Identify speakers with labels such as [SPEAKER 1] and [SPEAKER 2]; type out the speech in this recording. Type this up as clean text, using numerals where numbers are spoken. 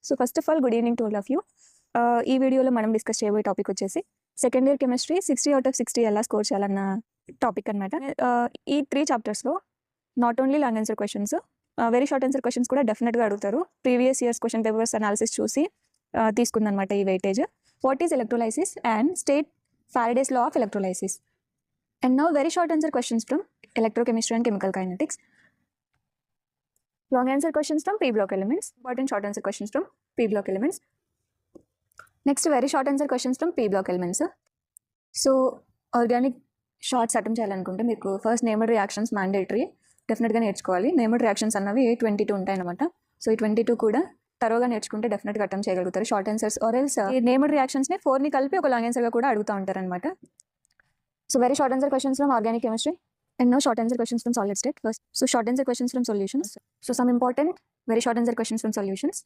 [SPEAKER 1] So first of all good evening to all of you. ఈ వీడియోలో మనం discuss చేయబోయే టాపిక్ వచ్చేసి second year chemistry 60 out of 60 ఎలా స్కోర్ చేయాలన్న టాపిక్ అనమాట. ఈ 3 చాప్టర్స్లో not only long answer questions, very short answer questions కూడా డెఫినెట్గా అడుగుతారు. Previous years question papers analysis చూసి తీసుకుందనమాట ఈ weightage. What is electrolysis and state Faraday's law of electrolysis. And now very short answer questions from electrochemistry and chemical kinetics. Long answer questions from P block elements. Important short answer questions from P block elements. Next very short answer questions from P block elements. So organic shorts attempt చేయాలనుకుంటే మీకు first named reactions mandatory డెఫినెట్గా నేర్చుకోవాలి. Named reactions అన్నవి 22 ఉంటాయి అనమాట. So ఈ 22 కూడా తరోగా నేర్చుకుంటే డెఫినెట్గా అటెంప్ట్ చేయగలుగుతారు షార్ట్ ఆన్సర్స్. ఆర్ ఎల్స్ ఈ నేమ్డ్ రియాక్షన్స్ని 4ని కలిపి ఒక లాంగ్ ఆన్సర్గా కూడా అడుగుతూ ఉంటారు అనమాట. So very short answer questions from organic chemistry and no short answer questions from solid state first. So short answer questions from solutions. So some important very short answer questions from solutions.